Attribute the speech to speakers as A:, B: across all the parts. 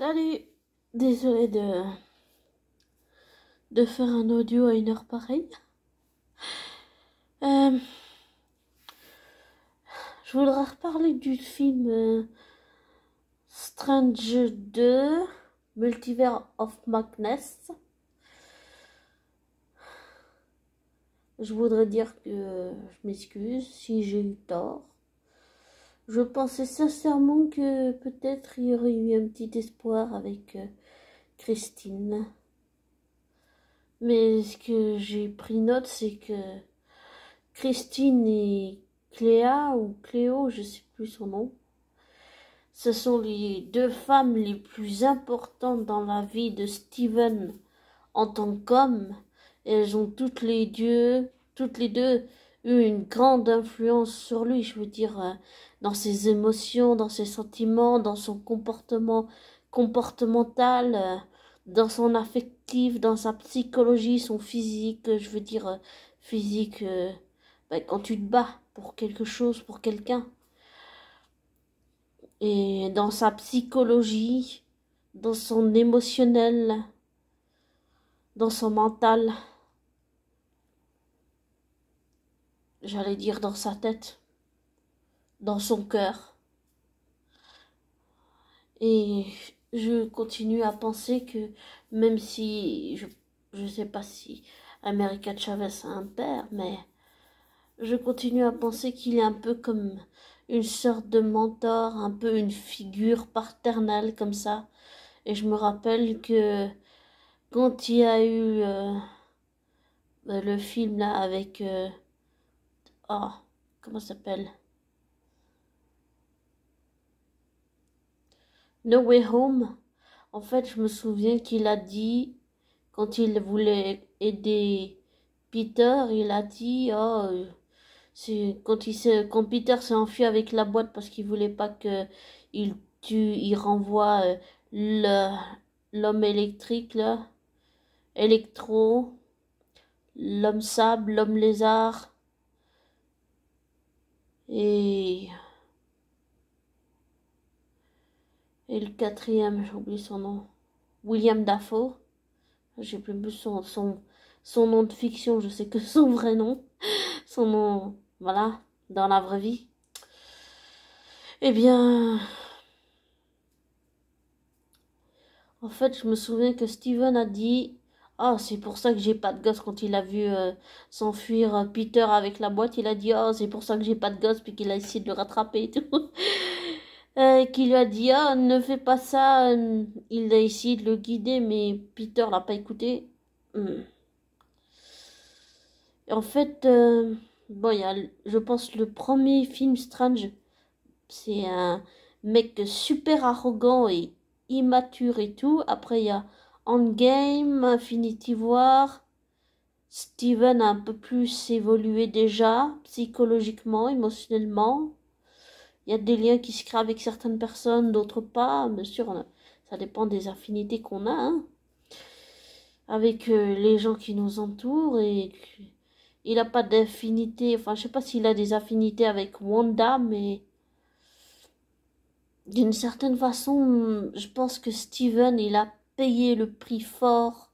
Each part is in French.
A: Salut, désolée de faire un audio à une heure pareille. Je voudrais reparler du film Strange 2, Multiverse of Madness. Je voudrais dire que je m'excuse si j'ai eu tort. Je pensais sincèrement que peut-être il y aurait eu un petit espoir avec Christine. Mais ce que j'ai pris note, c'est que Christine et Cléa, ou Cléo, je sais plus son nom, ce sont les deux femmes les plus importantes dans la vie de Steven en tant qu'homme. Elles ont toutes les deux eu une grande influence sur lui, je veux dire, dans ses émotions, dans ses sentiments, dans son comportement comportemental, dans son affectif, dans sa psychologie, son physique, je veux dire, physique, quand tu te bats pour quelque chose, pour quelqu'un, et dans sa psychologie, dans son émotionnel, dans son mental, j'allais dire dans sa tête, dans son cœur. Et je continue à penser que même si je sais pas si America Chavez a un père, mais je continue à penser qu'il est un peu comme une sorte de mentor, un peu une figure paternelle comme ça. Et je me rappelle que quand il y a eu le film là avec comment ça s'appelle, No Way Home, en fait je me souviens qu'il a dit, quand il voulait aider Peter, il a dit c'est quand Peter s'est enfui avec la boîte parce qu'il voulait pas que il renvoie l'homme électrique là, électro, l'homme sable, l'homme lézard et le quatrième, j'ai oublié son nom, William Dafoe. J'ai plus son nom de fiction, je sais que son vrai nom, son nom, voilà, dans la vraie vie. Eh bien, en fait, je me souviens que Steven a dit, c'est pour ça que j'ai pas de gosse. Quand il a vu s'enfuir Peter avec la boîte, il a dit, c'est pour ça que j'ai pas de gosse, puis qu'il a essayé de le rattraper et tout. Qui lui a dit, ne fais pas ça. Il a essayé de le guider, mais Peter l'a pas écouté. En fait, il y a, je pense, le premier film Strange, c'est un mec super arrogant et immature et tout. Après, il y a Endgame, Infinity War. Steven a un peu plus évolué déjà, psychologiquement, émotionnellement. Il y a des liens qui se créent avec certaines personnes, d'autres pas. Bien sûr, ça dépend des affinités qu'on a, hein, avec les gens qui nous entourent. Et il n'a pas d'affinité, enfin, je sais pas s'il a des affinités avec Wanda, mais d'une certaine façon, je pense que Steven, il a payé le prix fort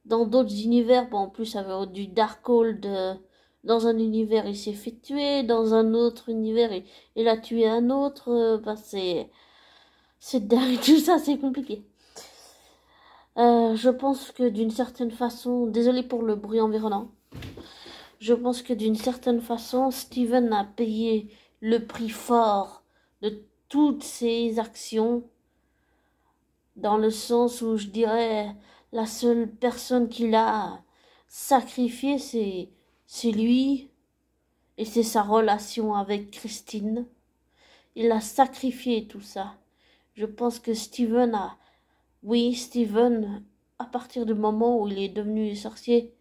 A: dans d'autres univers. Bon, en plus, avec du Darkhold, dans un univers, il s'est fait tuer, dans un autre univers, il a tué un autre. C'est dingue, tout ça, c'est compliqué. Je pense que d'une certaine façon, désolé pour le bruit environnant, je pense que d'une certaine façon, Steven a payé le prix fort de toutes ses actions, dans le sens où je dirais la seule personne qu'il a sacrifiée, c'est lui, et c'est sa relation avec Christine. Il a sacrifié tout ça. Je pense que Steven, à partir du moment où il est devenu sorcier,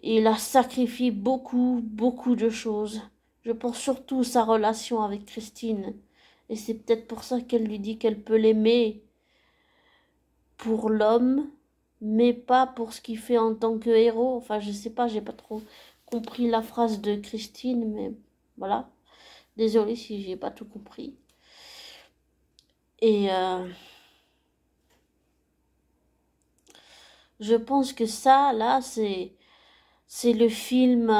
A: il a sacrifié beaucoup, beaucoup de choses. Je pense surtout sa relation avec Christine. Et c'est peut-être pour ça qu'elle lui dit qu'elle peut l'aimer pour l'homme, mais pas pour ce qu'il fait en tant que héros. Enfin, je sais pas, j'ai pas trop compris la phrase de Christine, mais voilà. Désolée si j'ai pas tout compris. Et Je pense que ça, là, c'est le film,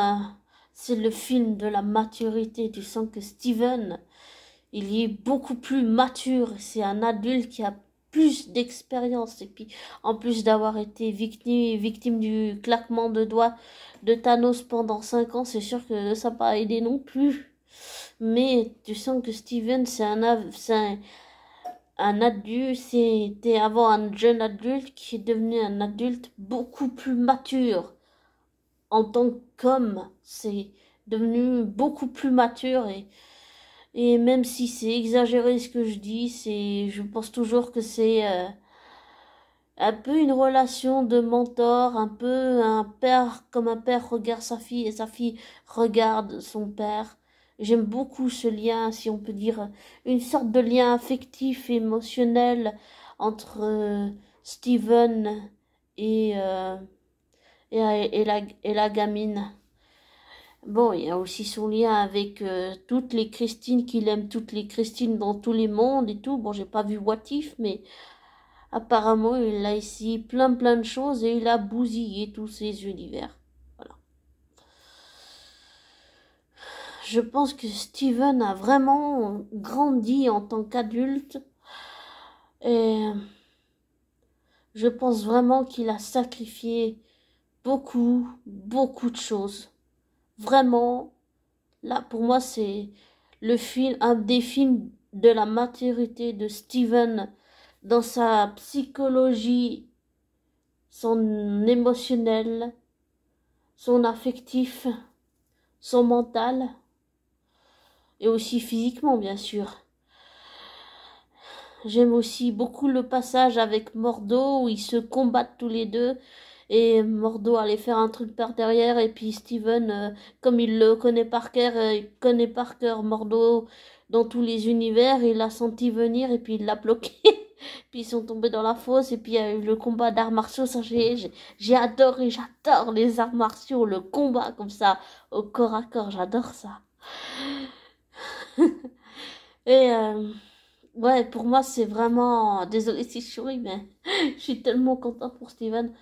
A: c'est le film de la maturité. Tu sens que Steven, il est beaucoup plus mature. C'est un adulte qui a plus d'expérience. Et puis, en plus d'avoir été victime du claquement de doigts de Thanos pendant 5 ans, c'est sûr que ça n'a pas aidé non plus. Mais tu sens que Steven, un adulte, c'était avant un jeune adulte qui est devenu un adulte beaucoup plus mature. En tant qu'homme, c'est devenu beaucoup plus mature et même si c'est exagéré ce que je dis, je pense toujours que c'est un peu une relation de mentor, un peu un père, comme un père regarde sa fille et sa fille regarde son père. J'aime beaucoup ce lien, si on peut dire, une sorte de lien affectif, émotionnel entre Steven et, euh, et la gamine. Bon, il y a aussi son lien avec toutes les Christine qu'il aime, toutes les Christine dans tous les mondes et tout. Bon, j'ai pas vu What If, mais apparemment, il a ici plein de choses et il a bousillé tous ces univers. Voilà. Je pense que Steven a vraiment grandi en tant qu'adulte et je pense vraiment qu'il a sacrifié beaucoup de choses. Vraiment, là, pour moi, c'est un des films de la maturité de Steven dans sa psychologie, son émotionnel, son affectif, son mental, et aussi physiquement, bien sûr. J'aime aussi beaucoup le passage avec Mordo où ils se combattent tous les deux et Mordo allait faire un truc par derrière et puis Steven, comme il le connaît par cœur, il connaît par cœur Mordo dans tous les univers, il l'a senti venir et puis il l'a bloqué. Puis ils sont tombés dans la fosse et puis il y a eu le combat d'arts martiaux. Ça, j'adore les arts martiaux, le combat comme ça au corps à corps, j'adore ça. Et ouais, pour moi, c'est vraiment... Désolée si je souris, mais je suis tellement contente pour Steven.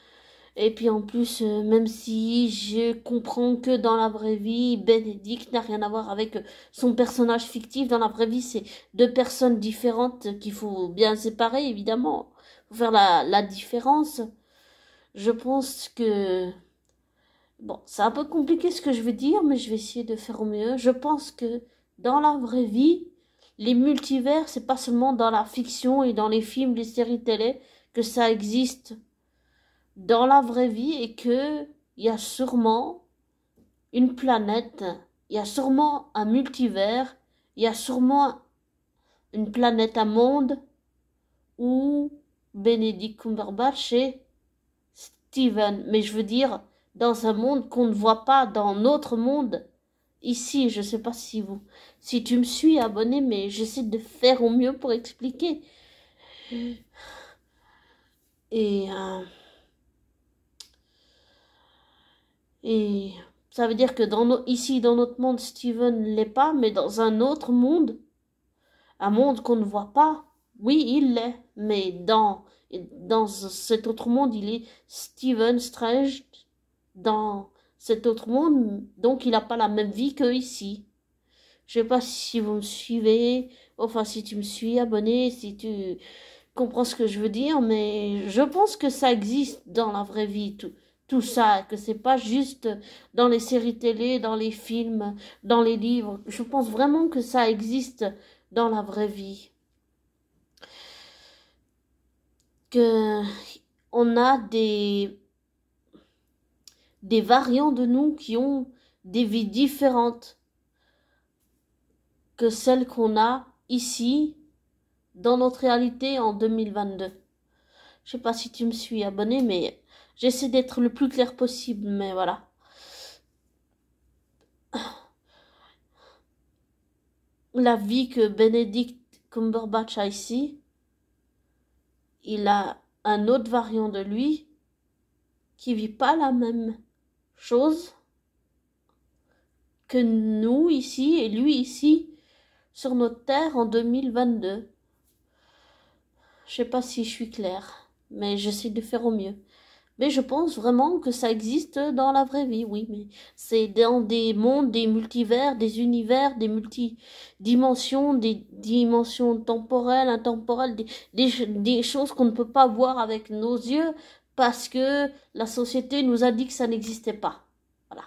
A: Et puis en plus, même si je comprends que dans la vraie vie, Benedict n'a rien à voir avec son personnage fictif. Dans la vraie vie, c'est deux personnes différentes qu'il faut bien séparer, évidemment. Faut faire la différence. Je pense que... Bon, c'est un peu compliqué ce que je veux dire, mais je vais essayer de faire au mieux. Je pense que dans la vraie vie, les multivers, c'est pas seulement dans la fiction et dans les films, les séries télé que ça existe dans la vraie vie et que il y a sûrement une planète, il y a sûrement un multivers, il y a sûrement une planète, un monde où Benedict Cumberbatch est Steven. Mais je veux dire, dans un monde qu'on ne voit pas dans notre monde. Ici, je sais pas si tu me suis abonné, mais j'essaie de faire au mieux pour expliquer. Et, et ça veut dire que ici, dans notre monde, Steven ne l'est pas, mais dans un autre monde, un monde qu'on ne voit pas, oui, il l'est. Mais dans cet autre monde, il est Stephen Strange. Dans cet autre monde, donc il n'a pas la même vie que ici. Je sais pas si vous me suivez, enfin si tu me suis abonné, si tu comprends ce que je veux dire, mais je pense que ça existe dans la vraie vie, tout ça, que c'est pas juste dans les séries télé, dans les films, dans les livres. Je pense vraiment que ça existe dans la vraie vie. Que on a des variants de nous qui ont des vies différentes que celles qu'on a ici dans notre réalité en 2022. Je sais pas si tu me suis abonné, mais j'essaie d'être le plus clair possible, mais voilà. La vie que Benedict Cumberbatch a ici, il a un autre variant de lui qui vit pas la même chose que nous ici et lui ici sur notre terre en 2022. Je sais pas si je suis claire, mais j'essaie de faire au mieux. Mais je pense vraiment que ça existe dans la vraie vie, oui, mais c'est dans des mondes, des multivers, des univers, des multidimensions, des dimensions temporelles, intemporelles, des choses qu'on ne peut pas voir avec nos yeux parce que la société nous a dit que ça n'existait pas. Voilà.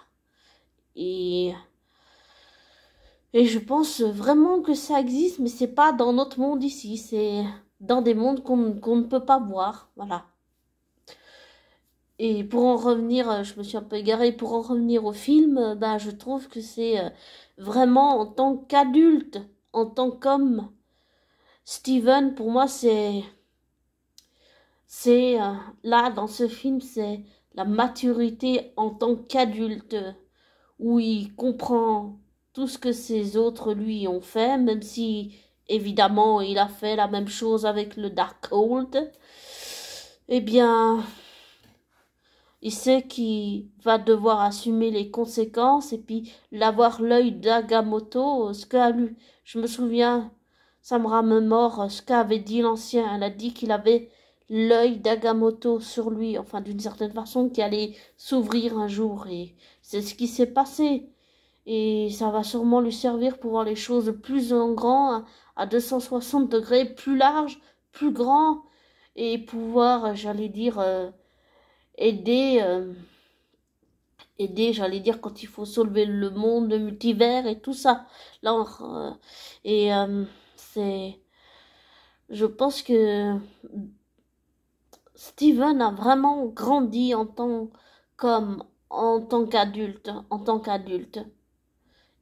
A: Et, et je pense vraiment que ça existe, mais c'est pas dans notre monde ici, c'est dans des mondes qu'on ne peut pas voir. Voilà. Et pour en revenir, je me suis un peu égarée, pour en revenir au film, bah, je trouve que c'est vraiment en tant qu'adulte, en tant qu'homme, Steven, pour moi, c'est là, dans ce film, c'est la maturité en tant qu'adulte, où il comprend tout ce que ses autres lui ont fait, même si, évidemment, il a fait la même chose avec le Darkhold. Eh bien, il sait qu'il va devoir assumer les conséquences et puis l'avoir l'œil d'Agamotto, ce qu'a lu. Je me souviens, ça me remémore ce qu'avait dit l'ancien. Elle a dit qu'il avait l'œil d'Agamotto sur lui, enfin d'une certaine façon, qui allait s'ouvrir un jour. Et c'est ce qui s'est passé. Et ça va sûrement lui servir pour voir les choses plus en grand, à 260 degrés, plus large, plus grand, et pouvoir, j'allais dire, aider, j'allais dire, quand il faut soulever le monde, le multivers et tout ça. Là, et c'est, je pense que Steven a vraiment grandi comme en tant qu'adulte,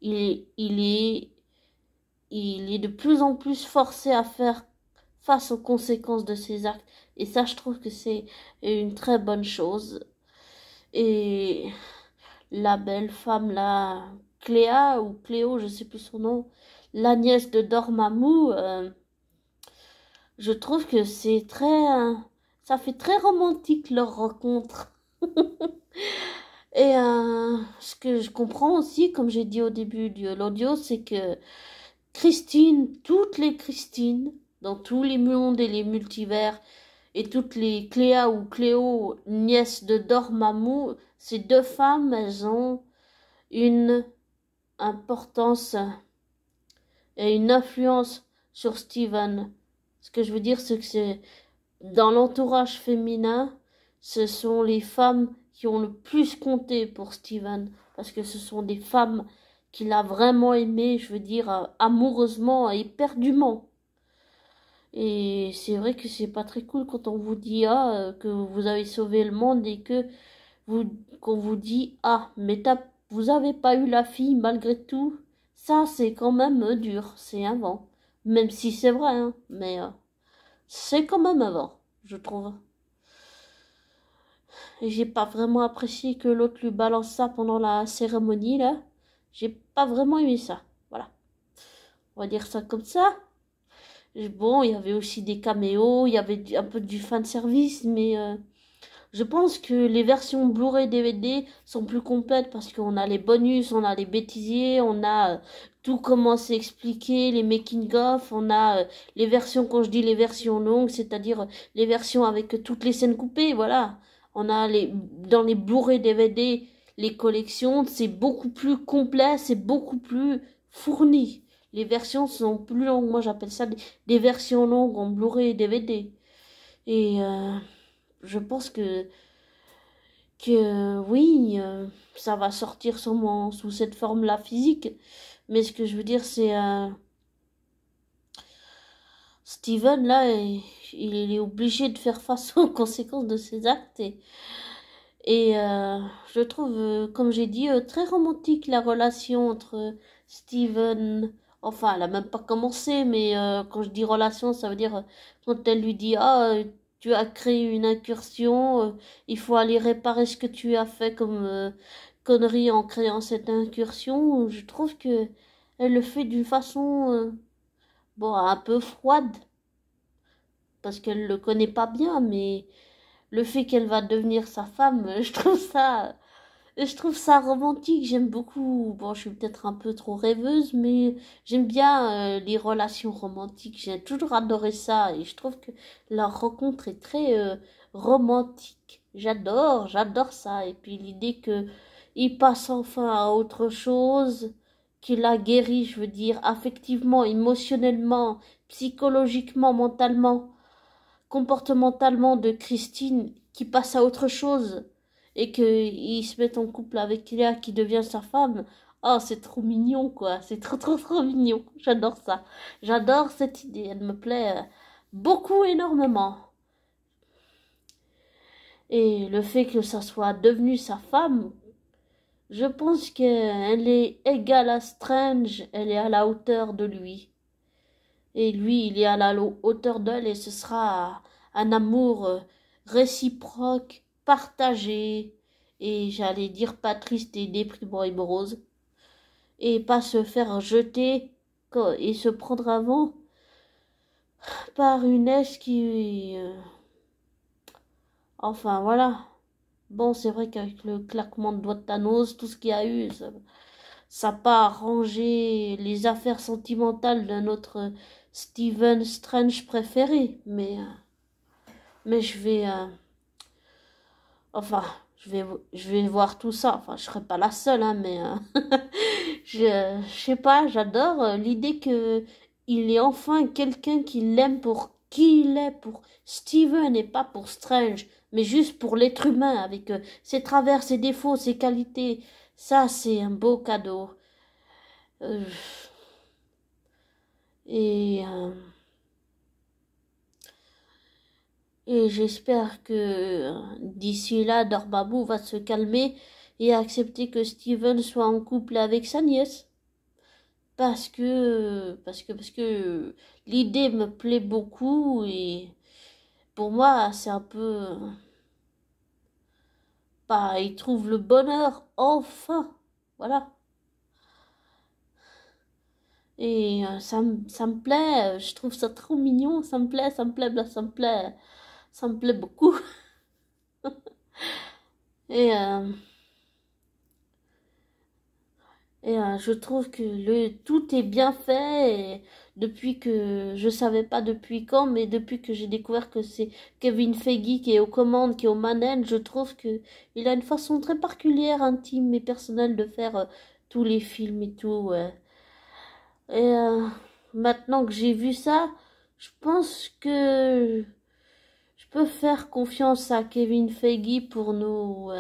A: Il, il est, il est de plus en plus forcé à faire face aux conséquences de ses actes. Et ça, je trouve que c'est une très bonne chose. Et la belle femme, la Cléa ou Cléo, je sais plus son nom, la nièce de Dormammu, je trouve que c'est très, ça fait très romantique leur rencontre. Et ce que je comprends aussi, comme j'ai dit au début de l'audio, c'est que Christine, toutes les Christines, dans tous les mondes et les multivers, et toutes les Cléa ou Cléo, nièces de Dormammu, ces deux femmes, elles ont une importance et une influence sur Steven. Ce que je veux dire, c'est que c'est dans l'entourage féminin, ce sont les femmes qui ont le plus compté pour Steven, parce que ce sont des femmes qu'il a vraiment aimées, je veux dire, amoureusement et éperdument. Et c'est vrai que c'est pas très cool quand on vous dit que vous avez sauvé le monde et que qu'on vous dit mais vous avez pas eu la fille malgré tout. Ça c'est quand même dur, c'est un vent. Même si c'est vrai, hein, mais c'est quand même un vent, je trouve. Et j'ai pas vraiment apprécié que l'autre lui balance ça pendant la cérémonie là. J'ai pas vraiment aimé ça. Voilà. On va dire ça comme ça. Bon, il y avait aussi des caméos, il y avait un peu du fan service, mais je pense que les versions Blu-ray DVD sont plus complètes parce qu'on a les bonus, on a les bêtisiers, on a tout comment c'est expliqué, les making-of, on a les versions, quand je dis les versions longues, c'est-à-dire les versions avec toutes les scènes coupées, voilà. On a dans les Blu-ray DVD, les collections, c'est beaucoup plus complet, c'est beaucoup plus fourni. Les versions sont plus longues, moi j'appelle ça des versions longues en Blu-ray et DVD. Et je pense que oui, ça va sortir sûrement sous cette forme-là physique. Mais ce que je veux dire, c'est Steven, là, il est obligé de faire face aux conséquences de ses actes. Et je trouve, comme j'ai dit, très romantique la relation entre Steven. Enfin, elle a même pas commencé, mais quand je dis relation, ça veut dire quand elle lui dit tu as créé une incursion, il faut aller réparer ce que tu as fait comme connerie en créant cette incursion. Je trouve que elle le fait d'une façon bon un peu froide parce qu'elle le connaît pas bien, mais le fait qu'elle va devenir sa femme, je trouve ça Et je trouve ça romantique, j'aime beaucoup. Bon, je suis peut-être un peu trop rêveuse, mais j'aime bien les relations romantiques. J'ai toujours adoré ça et je trouve que leur rencontre est très romantique. J'adore ça. Et puis l'idée que il passe enfin à autre chose, qu'il a guéri, je veux dire, affectivement, émotionnellement, psychologiquement, mentalement, comportementalement de Christine, qui passe à autre chose et qu'il se met en couple avec Léa qui devient sa femme. Oh, c'est trop mignon, quoi. C'est trop mignon. J'adore ça. J'adore cette idée. Elle me plaît beaucoup, énormément. Et le fait que ça soit devenu sa femme, je pense qu'elle est égale à Strange. Elle est à la hauteur de lui. Et lui, il est à la hauteur d'elle et ce sera un amour réciproque, partagé, et j'allais dire pas triste et déprimant et morose, et pas se faire jeter et se prendre avant par une ex qui... enfin voilà. Bon, c'est vrai qu'avec le claquement de doigts de Thanos, tout ce qu'il y a eu, ça n'a pas arrangé les affaires sentimentales de notre Stephen Strange préféré, mais je vais enfin je vais voir tout ça. Enfin, je serai pas la seule, hein, mais je sais pas, j'adore l'idée que il est enfin quelqu'un qui l'aime pour qui il est, pour Steven et pas pour Strange, mais juste pour l'être humain avec ses travers, ses défauts, ses qualités. Ça, c'est un beau cadeau. Euh, et et j'espère que d'ici là, Dormammu va se calmer et accepter que Steven soit en couple avec sa nièce. Parce que l'idée me plaît beaucoup et pour moi, c'est un peu... Bah, il trouve le bonheur, enfin. Voilà. Et ça me plaît, je trouve ça trop mignon, ça me plaît beaucoup. Et je trouve que tout est bien fait et depuis que je savais pas depuis quand, mais depuis que j'ai découvert que c'est Kevin Feige qui est aux commandes, qui est aux manettes, je trouve que il a une façon très particulière, intime et personnelle de faire tous les films et tout. Ouais. Et maintenant que j'ai vu ça, je pense que je peux faire confiance à Kevin Feige pour nous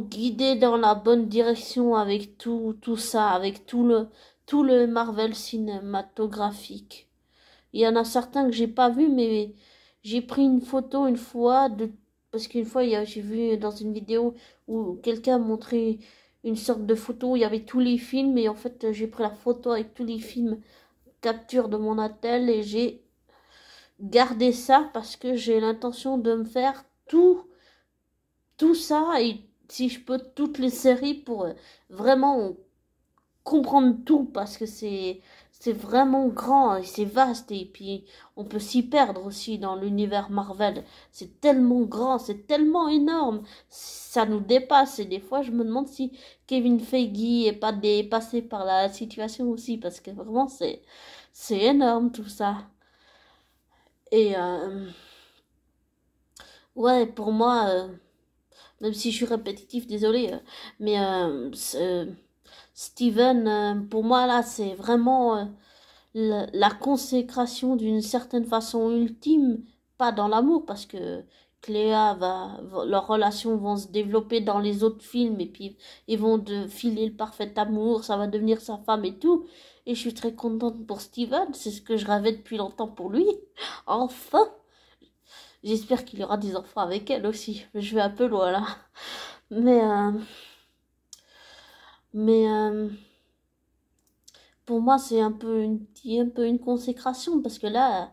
A: guider dans la bonne direction avec tout ça, avec tout le Marvel cinématographique. Il y en a certains que j'ai pas vu, mais j'ai pris une photo une fois parce qu'une fois j'ai vu dans une vidéo où quelqu'un montrait une sorte de photo où il y avait tous les films et en fait j'ai pris la photo avec tous les films capture de mon attel et j'ai gardé ça parce que j'ai l'intention de me faire tout ça et si je peux toutes les séries pour vraiment comprendre tout parce que c'est vraiment grand et c'est vaste et puis on peut s'y perdre aussi dans l'univers Marvel. C'est tellement grand, c'est tellement énorme, ça nous dépasse et des fois je me demande si Kevin Feige est pas dépassé par la situation aussi parce que vraiment c'est énorme tout ça. Et ouais, pour moi même si je suis répétitif, désolé, mais Steven, pour moi là, c'est vraiment la consécration d'une certaine façon ultime, pas dans l'amour, parce que leurs relations vont se développer dans les autres films et puis ils vont filer le parfait amour, ça va devenir sa femme et tout. Et je suis très contente pour Steven, c'est ce que je rêvais depuis longtemps pour lui. Enfin! J'espère qu'il y aura des enfants avec elle aussi. Je vais un peu loin là. Mais, euh, mais pour moi, c'est un peu une consécration parce que là,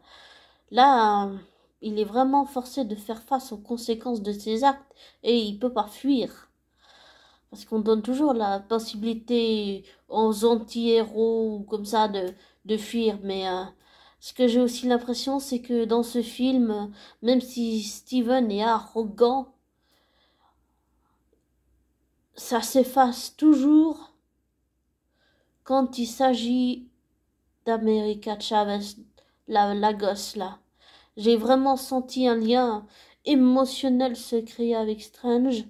A: il est vraiment forcé de faire face aux conséquences de ses actes et il peut pas fuir. Parce qu'on donne toujours la possibilité aux anti-héros ou comme ça de fuir. Mais ce que j'ai aussi l'impression, c'est que dans ce film, même si Steven est arrogant, ça s'efface toujours quand il s'agit d'America Chavez, la gosse là. J'ai vraiment senti un lien émotionnel se créer avec Strange,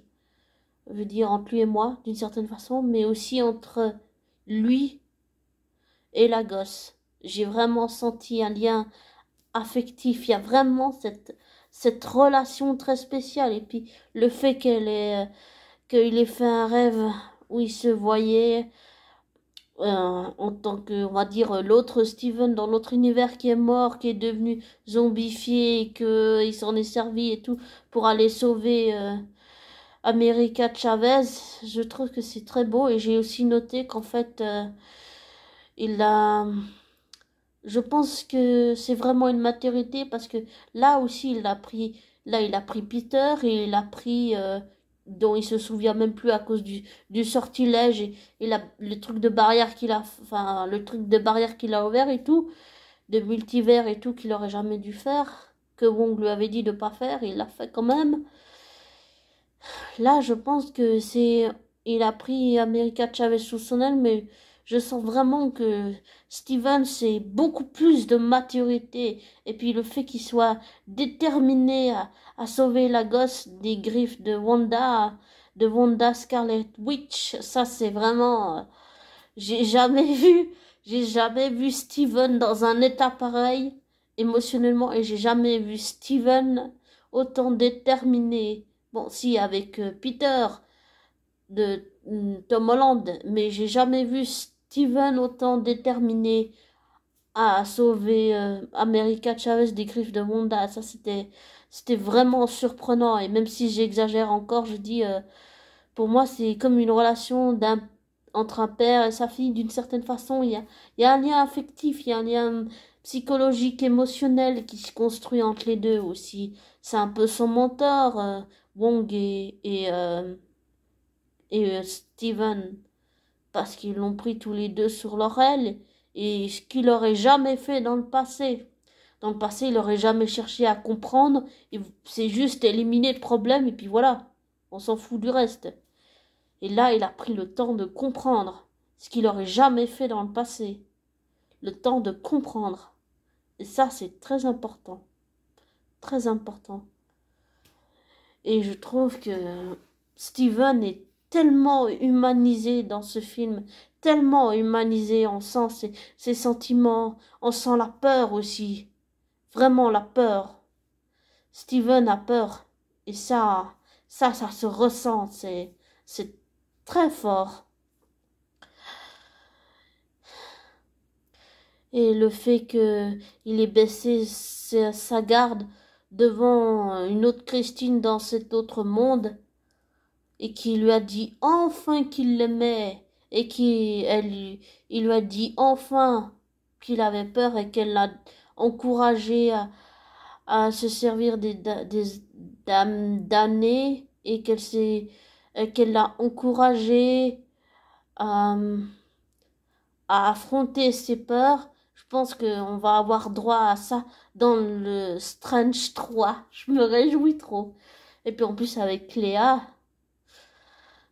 A: je veux dire entre lui et moi d'une certaine façon, mais aussi entre lui et la gosse. J'ai vraiment senti un lien affectif. Il y a vraiment cette relation très spéciale. Et puis le fait qu'il ait fait un rêve où il se voyait en tant que, on va dire, l'autre Steven dans l'autre univers qui est mort, qui est devenu zombifié et qu'il s'en est servi et tout pour aller sauver America Chavez. Je trouve que c'est très beau et j'ai aussi noté qu'en fait, il a... Je pense que c'est vraiment une maturité parce que là aussi il a pris Peter et il a pris dont il se souvient même plus à cause du sortilège et le truc de barrière le truc de barrière qu'il a ouvert et tout, de multivers et tout qu'il aurait jamais dû faire, que Wong lui avait dit de pas faire, il l'a fait quand même. Là, je pense que il a pris America Chavez sous son aile, mais je sens vraiment que Steven, c'est beaucoup plus de maturité. Et puis le fait qu'il soit déterminé à sauver la gosse des griffes de Wanda Scarlet Witch, ça c'est vraiment, j'ai jamais vu, j'ai jamais vu Steven dans un état pareil émotionnellement et j'ai jamais vu Steven autant déterminé. Bon, si, avec Peter de Tom Holland, mais j'ai jamais vu Steven autant déterminé à sauver America Chavez des griffes de Wanda. Ça, c'était vraiment surprenant. Et même si j'exagère encore, je dis, pour moi, c'est comme une relation entre un père et sa fille. D'une certaine façon, il y a un lien affectif, il y a un lien psychologique, émotionnel qui se construit entre les deux aussi. C'est un peu son mentor, Wong et Steven, parce qu'ils l'ont pris tous les deux sur leur aile, et ce qu'il aurait jamais fait dans le passé. Dans le passé, il aurait jamais cherché à comprendre, et c'est juste éliminer le problème, et puis voilà, on s'en fout du reste. Et là, il a pris le temps de comprendre, ce qu'il aurait jamais fait dans le passé. Le temps de comprendre. Et ça, c'est très important. Très important. Et je trouve que Steven est tellement humanisé dans ce film, tellement humanisé, on sent ses sentiments, on sent la peur aussi, vraiment la peur. Steven a peur, et ça se ressent, c'est très fort. Et le fait que il ait baissé sa garde devant une autre Christine dans cet autre monde, et qui lui a dit enfin qu'il l'aimait et il lui a dit enfin qu'il avait peur et qu'elle l'a encouragé à se servir des dames damnées et qu'elle l'a encouragé à, à affronter ses peurs. Je pense qu'on va avoir droit à ça dans le Strange 3. Je me réjouis trop. Et puis en plus avec Cléa,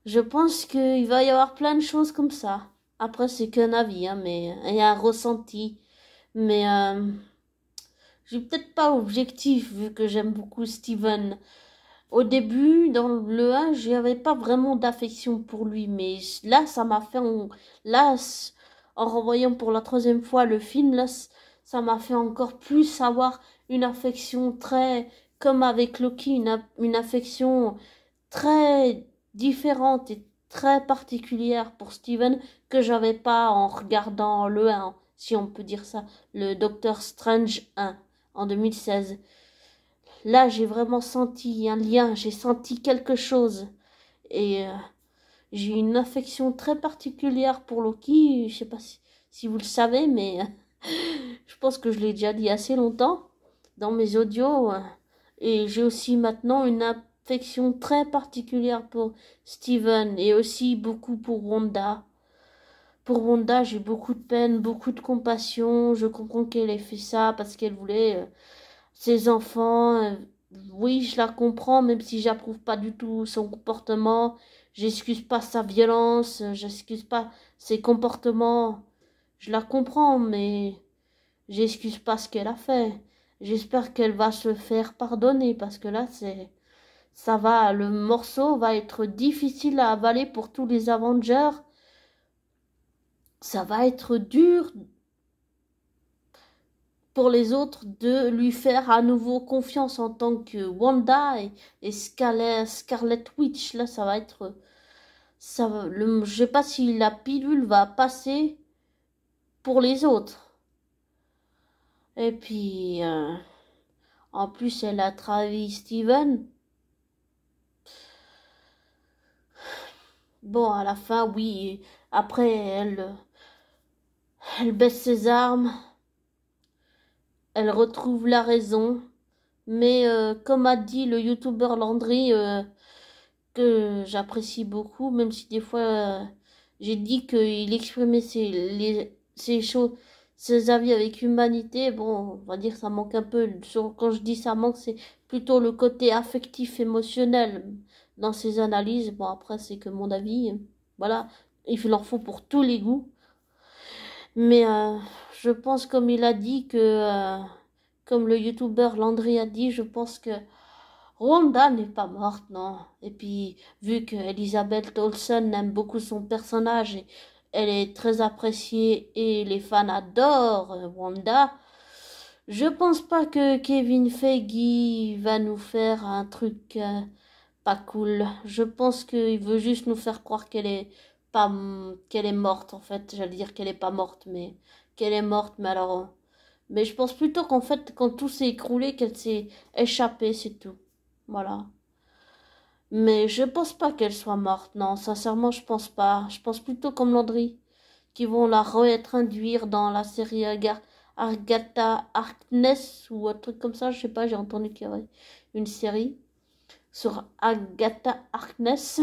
A: je pense qu'il va y avoir plein de choses comme ça. Après, c'est qu'un avis, hein, mais il y a un ressenti. Mais je suis peut-être pas objectif vu que j'aime beaucoup Steven. Au début, dans le 1, j'avais pas vraiment d'affection pour lui, mais là, ça m'a fait... Là, en revoyant pour la troisième fois le film, là, ça m'a fait encore plus avoir une affection très... Comme avec Loki, une affection très différente et très particulière pour Steven que j'avais pas en regardant le 1, si on peut dire ça, le Doctor Strange 1 en 2016. Là, j'ai vraiment senti un lien, j'ai senti quelque chose et j'ai une affection très particulière pour Loki. Je sais pas si vous le savez, mais je pense que je l'ai déjà dit assez longtemps dans mes audios. Et j'ai aussi maintenant une affection très particulière pour Steven et aussi beaucoup pour Wanda. Pour Wanda, j'ai beaucoup de peine, beaucoup de compassion. Je comprends qu'elle ait fait ça parce qu'elle voulait ses enfants. Oui, je la comprends, même si j'approuve pas du tout son comportement. j'excuse pas sa violence, j'excuse pas ses comportements. Je la comprends, mais j'excuse pas ce qu'elle a fait. J'espère qu'elle va se faire pardonner parce que là, le morceau va être difficile à avaler pour tous les Avengers. Ça va être dur pour les autres de lui faire à nouveau confiance en tant que Wanda et Scarlet Witch. Là, ça va être, je sais pas si la pilule va passer pour les autres. Et puis, en plus, elle a trahi Steven. Bon, à la fin, oui. Après, elle baisse ses armes. Elle retrouve la raison. Mais comme a dit le youtubeur Landry, que j'apprécie beaucoup, même si des fois j'ai dit qu'il exprimait ses choses, ses avis avec humanité, bon, on va dire que ça manque un peu. Quand je dis ça manque, c'est plutôt le côté affectif, émotionnel dans ses analyses. Bon, après, c'est que mon avis, voilà, il en faut pour tous les goûts. Mais je pense, comme il a dit, comme le youtubeur Landry a dit, je pense que Wanda n'est pas morte, non. Et puis, vu que Elizabeth Olsen aime beaucoup son personnage, et elle est très appréciée et les fans adorent Wanda, je pense pas que Kevin Feige va nous faire un truc pas cool. Je pense qu'il veut juste nous faire croire qu'elle est morte, en fait. J'allais dire qu'elle est pas morte, mais qu'elle est morte, mais alors... Mais je pense plutôt qu'en fait, quand tout s'est écroulé, qu'elle s'est échappée, c'est tout. Voilà. Mais je pense pas qu'elle soit morte, non, sincèrement, je pense pas. Je pense plutôt comme Landry, qui vont la réintroduire dans la série Agatha Harkness ou un truc comme ça, je sais pas, j'ai entendu qu'il y avait une série sur Agatha Harkness.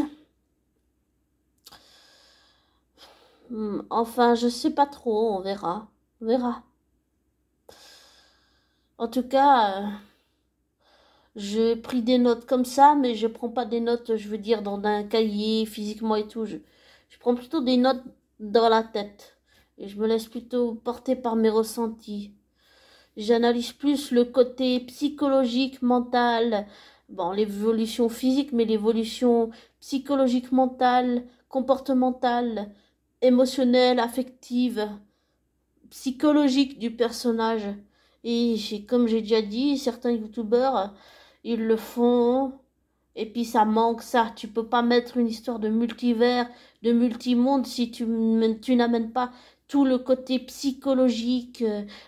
A: Enfin, je sais pas trop, on verra. On verra. En tout cas, j'ai pris des notes comme ça, mais je prends pas des notes, je veux dire, dans un cahier, physiquement et tout. Je prends plutôt des notes dans la tête. Et je me laisse plutôt porter par mes ressentis. J'analyse plus le côté psychologique, mental, bon, l'évolution physique, mais l'évolution psychologique, mentale, comportementale, émotionnelle, affective, psychologique du personnage. Et comme j'ai déjà dit, certains youtubeurs, ils le font, et puis ça manque ça. Tu peux pas mettre une histoire de multivers, de multimonde si tu n'amènes pas tout le côté psychologique,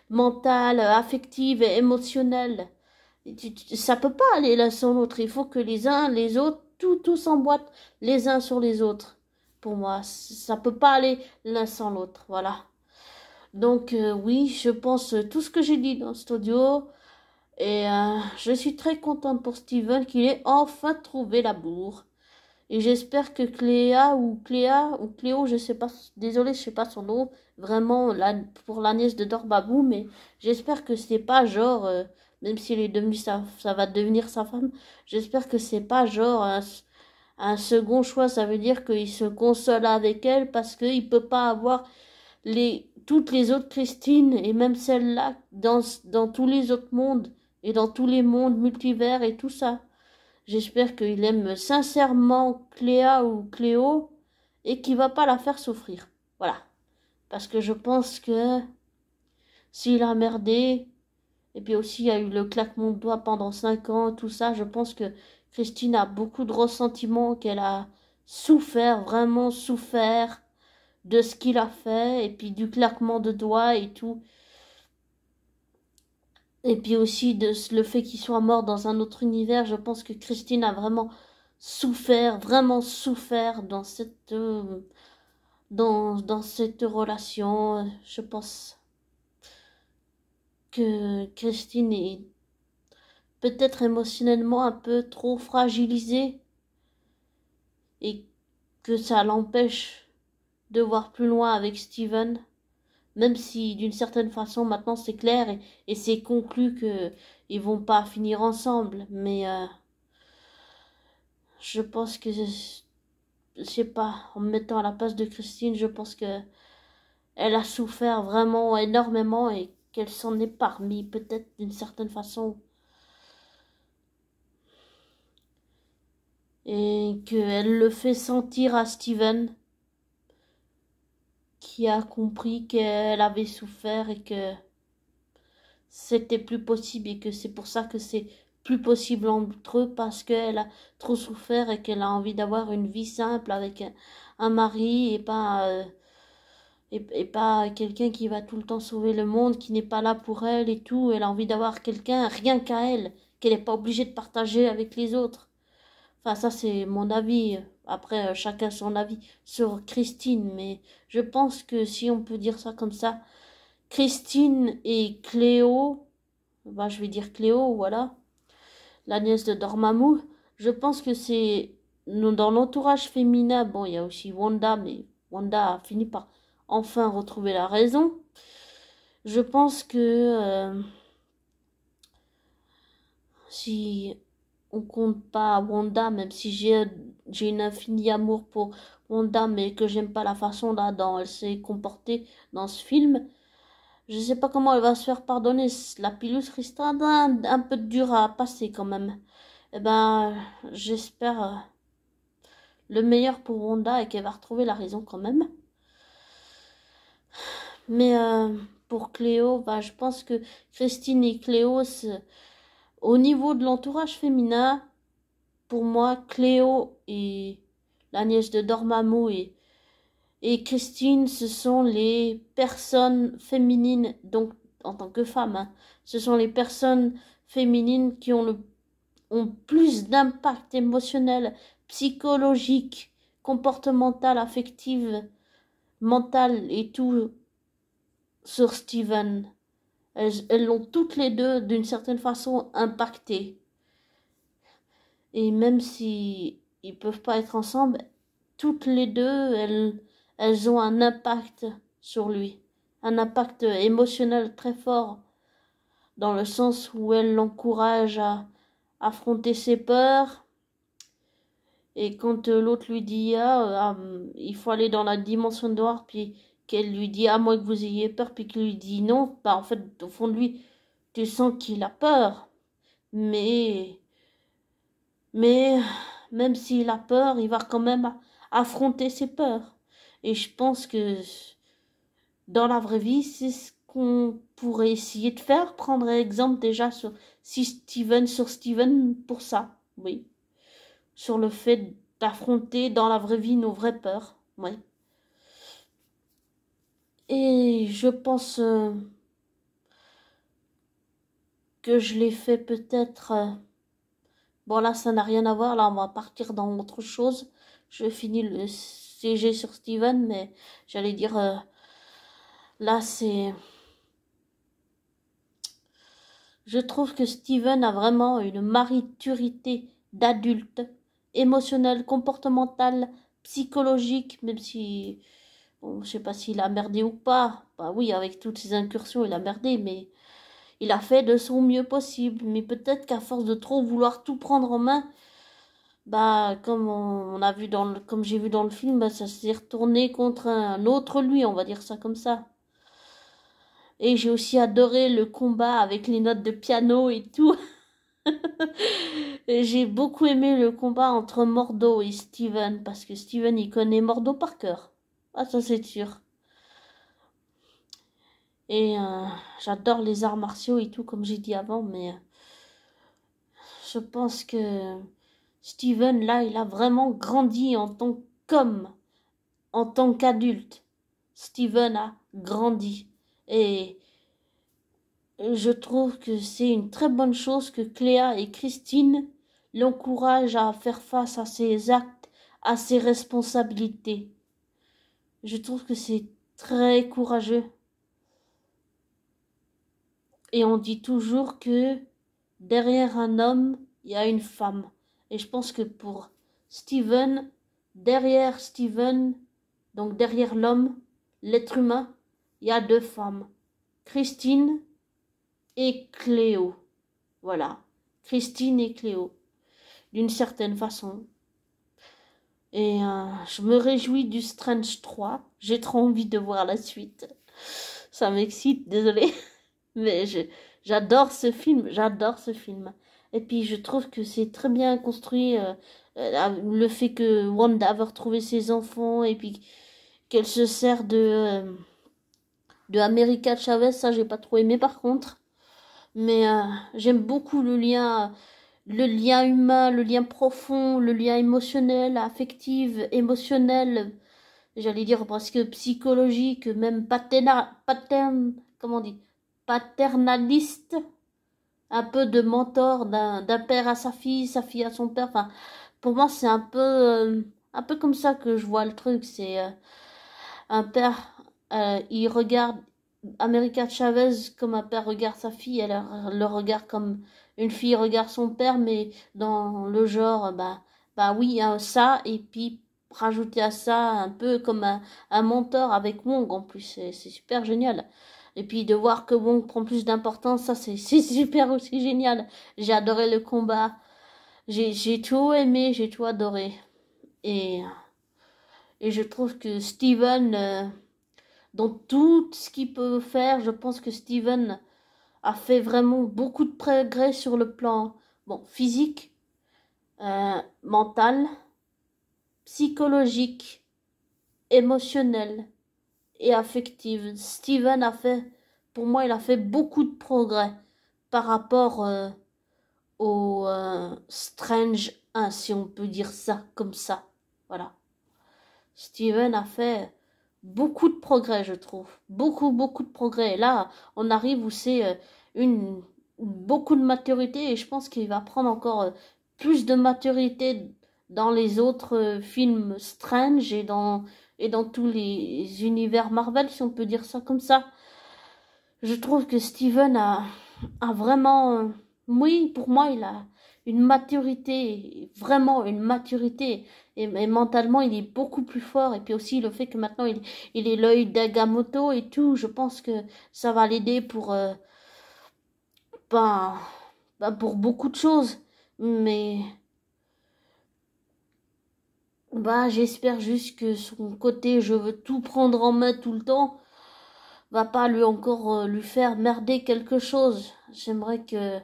A: mental, affectif et émotionnel. Ça peut pas aller l'un sans l'autre. Il faut que les uns, les autres, tout s'emboîte les uns sur les autres. Pour moi, ça peut pas aller l'un sans l'autre. Voilà. Donc oui, je pense tout ce que j'ai dit dans cet audio. Et je suis très contente pour Steven qu'il ait enfin trouvé la bourre. Et j'espère que Cléa ou Cléo, je sais pas, désolé, je sais pas son nom, vraiment pour la nièce de Dormammu, mais j'espère que c'est pas genre, même s'il est devenu ça va devenir sa femme, j'espère que c'est pas genre un second choix, ça veut dire qu'il se console avec elle parce qu'il peut pas avoir toutes les autres Christine et même celle-là dans tous les autres mondes et dans tous les mondes multivers et tout ça. J'espère qu'il aime sincèrement Cléa ou Cléo et qu'il va pas la faire souffrir. Voilà. Parce que je pense que s'il a merdé, et puis aussi il y a eu le claquement de doigts pendant 5 ans, tout ça, je pense que Christine a beaucoup de ressentiments, qu'elle a souffert, vraiment souffert de ce qu'il a fait, et puis du claquement de doigts et tout. Et puis aussi le fait qu'il soit mort dans un autre univers, je pense que Christine a vraiment souffert dans dans cette relation. Je pense que Christine est peut-être émotionnellement un peu trop fragilisée et que ça l'empêche de voir plus loin avec Steven. Même si d'une certaine façon maintenant c'est clair et c'est conclu que ils vont pas finir ensemble, mais je pense que je sais pas, en me mettant à la place de Christine, je pense que elle a souffert vraiment énormément et qu'elle s'en est parmi, peut-être d'une certaine façon. Et qu'elle le fait sentir à Steven, qui a compris qu'elle avait souffert et que c'était plus possible et que c'est pour ça que c'est plus possible entre eux parce qu'elle a trop souffert et qu'elle a envie d'avoir une vie simple avec un mari et pas quelqu'un qui va tout le temps sauver le monde, qui n'est pas là pour elle et tout. Elle a envie d'avoir quelqu'un rien qu'à elle, qu'elle n'est pas obligée de partager avec les autres. Enfin, ça, c'est mon avis. Après, chacun son avis sur Christine. Mais je pense que si on peut dire ça comme ça, Christine et Cléo, bah, je vais dire Cléo, voilà, la nièce de Dormammu, je pense que c'est dans l'entourage féminin. Bon, il y a aussi Wanda, mais Wanda a fini par enfin retrouver la raison. Je pense que si on compte pas Wanda, même si j'ai une infinie amour pour Wanda, mais que j'aime pas la façon là dont elle s'est comportée dans ce film, je sais pas comment elle va se faire pardonner. La pilule risque un peu dur à passer quand même. Eh ben, j'espère le meilleur pour Wanda et qu'elle va retrouver la raison quand même. Mais pour Cléo, bah, je pense que Christine et Cléo, au niveau de l'entourage féminin, pour moi, Cléo et la nièce de Dormammu et Christine, ce sont les personnes féminines, donc en tant que femmes, hein, ce sont les personnes féminines qui ont plus d'impact émotionnel, psychologique, comportemental, affectif, mental et tout sur Steven. Elles l'ont toutes les deux d'une certaine façon impacté. Et même si ils peuvent pas être ensemble, toutes les deux, elles ont un impact sur lui. Un impact émotionnel très fort, dans le sens où elles l'encouragent à affronter ses peurs. Et quand l'autre lui dit il faut aller dans la dimension noire, puis qu'elle lui dit à moins que vous ayez peur, puis qu'il lui dit non, bah en fait au fond de lui tu sens qu'il a peur, mais mais même s'il a peur, il va quand même affronter ses peurs. Et je pense que dans la vraie vie, c'est ce qu'on pourrait essayer de faire, prendre exemple déjà sur Steven pour ça, oui, sur le fait d'affronter dans la vraie vie nos vraies peurs, ouais. Et je pense que je l'ai fait peut-être. Bon, là, ça n'a rien à voir. Là, on va partir dans autre chose. Je finis le CG sur Steven, mais j'allais dire, là, c'est. Je trouve que Steven a vraiment une maturité d'adulte, émotionnelle, comportementale, psychologique, même si. Bon, je sais pas s'il a merdé ou pas. Bah oui, avec toutes ses incursions, il a merdé, mais il a fait de son mieux possible. Mais peut-être qu'à force de trop vouloir tout prendre en main, bah comme on a vu comme j'ai vu dans le film, bah, ça s'est retourné contre un autre lui, on va dire ça comme ça. Et j'ai aussi adoré le combat avec les notes de piano et tout. Et j'ai beaucoup aimé le combat entre Mordo et Steven, parce que Steven il connaît Mordo par cœur. Ah ça c'est sûr. Et j'adore les arts martiaux et tout, comme j'ai dit avant, mais je pense que Steven, là, il a vraiment grandi en tant qu'homme, en tant qu'adulte. Steven a grandi. Et je trouve que c'est une très bonne chose que Cléa et Christine l'encouragent à faire face à ses actes, à ses responsabilités. Je trouve que c'est très courageux. Et on dit toujours que derrière un homme, il y a une femme. Et je pense que pour Steven, derrière Steven, donc derrière l'homme, l'être humain, il y a deux femmes. Christine et Cléo. Voilà. Christine et Cléo. D'une certaine façon. Et je me réjouis du Strange 3. J'ai trop envie de voir la suite. Ça m'excite, désolé. Mais j'adore ce film, j'adore ce film. Et puis je trouve que c'est très bien construit. Le fait que Wanda va retrouver ses enfants et puis qu'elle se sert de America Chavez, ça j'ai pas trop aimé par contre. Mais j'aime beaucoup le lien humain, le lien profond, le lien émotionnel, affectif, émotionnel, j'allais dire presque psychologique, même comment on dit, paternaliste, un peu de mentor d'un père à sa fille à son père. Enfin, pour moi, c'est un peu comme ça que je vois le truc. C'est un père, il regarde America Chavez comme un père regarde sa fille, elle le regarde comme une fille regarde son père, mais dans le genre, bah oui, hein, ça, et puis rajouter à ça un peu comme un mentor avec Wong en plus, c'est super génial. Et puis de voir que Wong prend plus d'importance, ça c'est super aussi génial. J'ai adoré le combat, j'ai tout aimé, j'ai tout adoré. Et, et je trouve que Steven, dans tout ce qu'il peut faire, je pense que Steven a fait vraiment beaucoup de progrès sur le plan bon, physique, mental, psychologique, émotionnel et affectif. Steven a fait, pour moi, il a fait beaucoup de progrès par rapport au Strange 1, si on peut dire ça comme ça. Voilà. Steven a fait beaucoup de progrès, je trouve. Beaucoup, beaucoup de progrès. Et là, on arrive où c'est beaucoup de maturité et je pense qu'il va prendre encore plus de maturité dans les autres films Strange et dans tous les univers Marvel, si on peut dire ça comme ça. Je trouve que Steven a vraiment... oui, pour moi, il a une maturité, vraiment une maturité. Et mentalement, il est beaucoup plus fort. Et puis aussi, le fait que maintenant, il est l'œil d'Agamotto et tout, je pense que ça va l'aider pour, ben, pour beaucoup de choses. Mais bah, j'espère juste que son côté je veux tout prendre en main tout le temps va pas lui encore lui faire merder quelque chose. J'aimerais que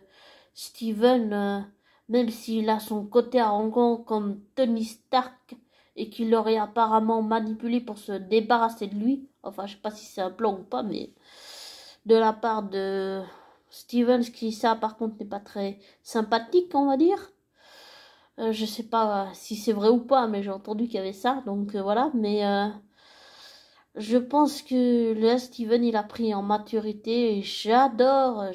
A: Steven, même s'il a son côté arrogant comme Tony Stark et qu'il l'aurait apparemment manipulé pour se débarrasser de lui, enfin je sais pas si c'est un plan ou pas, mais de la part de Steven, ce qui ça par contre n'est pas très sympathique, on va dire. Je sais pas si c'est vrai ou pas, mais j'ai entendu qu'il y avait ça, donc voilà, mais je pense que le Steven, il a pris en maturité et j'adore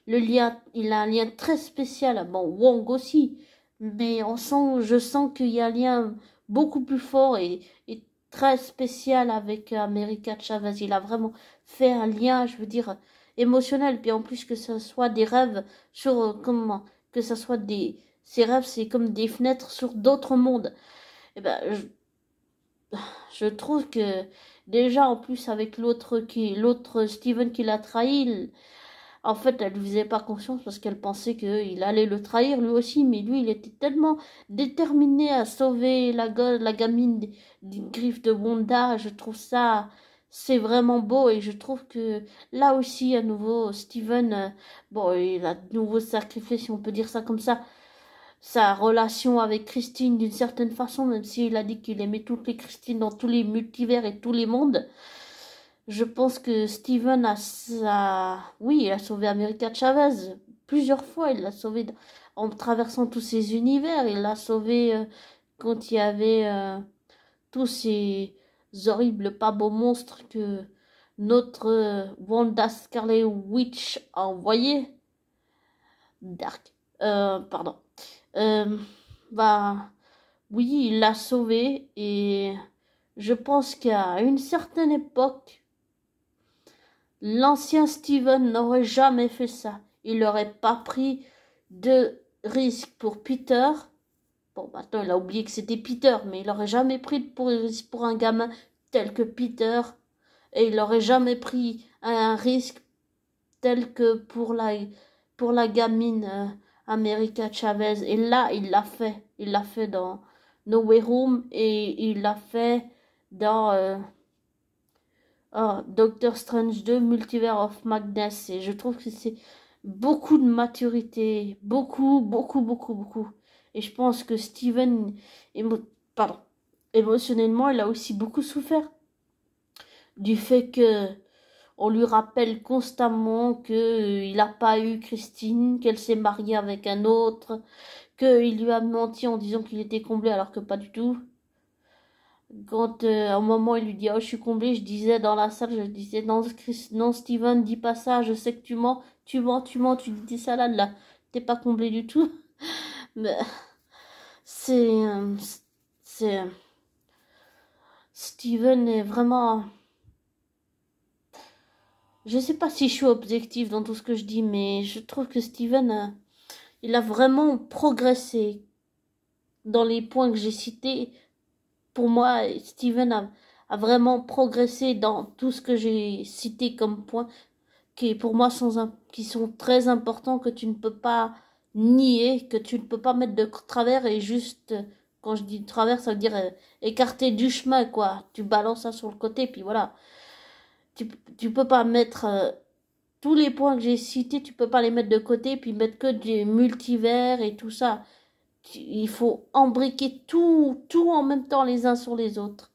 A: le lien. Il a un lien très spécial. Bon, Wong aussi, mais je sens qu'il y a un lien beaucoup plus fort et très spécial avec America Chavez. Il a vraiment fait un lien, je veux dire, émotionnel. Puis en plus que ce soit des rêves sur comment que ce soit ces rêves, c'est comme des fenêtres sur d'autres mondes. Et ben, je trouve que déjà en plus avec l'autre Steven qui l'a trahi, en fait elle ne faisait pas confiance parce qu'elle pensait qu'il allait le trahir lui aussi, mais lui il était tellement déterminé à sauver la gamine des griffes de Wanda. Je trouve ça c'est vraiment beau et je trouve que là aussi à nouveau Steven bon il a de nouveau sacrifié si on peut dire ça comme ça sa relation avec Christine d'une certaine façon, même s'il a dit qu'il aimait toutes les Christines dans tous les multivers et tous les mondes. Je pense que Steven oui, il a sauvé America Chavez plusieurs fois. Il l'a sauvé en traversant tous ces univers. Il l'a sauvé quand il y avait tous ces horribles, pas beaux monstres que notre Wanda Scarlet Witch a envoyés. Dark. Pardon. Euh, bah, oui, il l'a sauvé et je pense qu'à une certaine époque, l'ancien Steven n'aurait jamais fait ça. Il n'aurait pas pris de risque pour Peter. Bon, maintenant, il a oublié que c'était Peter, mais il n'aurait jamais pris de risque pour un gamin tel que Peter. Et il n'aurait jamais pris un risque tel que pour la gamine America Chavez. Et là, il l'a fait. Il l'a fait No Way Home et il l'a fait dans Doctor Strange 2, Multiverse of Madness. Et je trouve que c'est beaucoup de maturité, beaucoup. Et je pense que Steven, pardon, émotionnellement, il a aussi beaucoup souffert du fait que on lui rappelle constamment que il n'a pas eu Christine, qu'elle s'est mariée avec un autre, qu'il lui a menti en disant qu'il était comblé alors que pas du tout. Quand à un moment il lui dit oh je suis comblé, je disais dans la salle, je disais non, non Steven, dis pas ça, je sais que tu mens, tu dis des salades là, t'es pas comblé du tout. Mais c'est Steven est vraiment, je sais pas si je suis objectif dans tout ce que je dis, mais je trouve que Steven il a vraiment progressé dans les points que j'ai cités. Pour moi, Steven a vraiment progressé dans tout ce que j'ai cité comme points, qui pour moi qui sont très importants, que tu ne peux pas nier, que tu ne peux pas mettre de travers et juste, quand je dis de travers, ça veut dire écarter du chemin, quoi. Tu balances ça sur le côté, puis voilà. Tu peux pas mettre tous les points que j'ai cités, tu peux pas les mettre de côté, puis mettre que du multivers et tout ça. Il faut embriquer tout en même temps les uns sur les autres.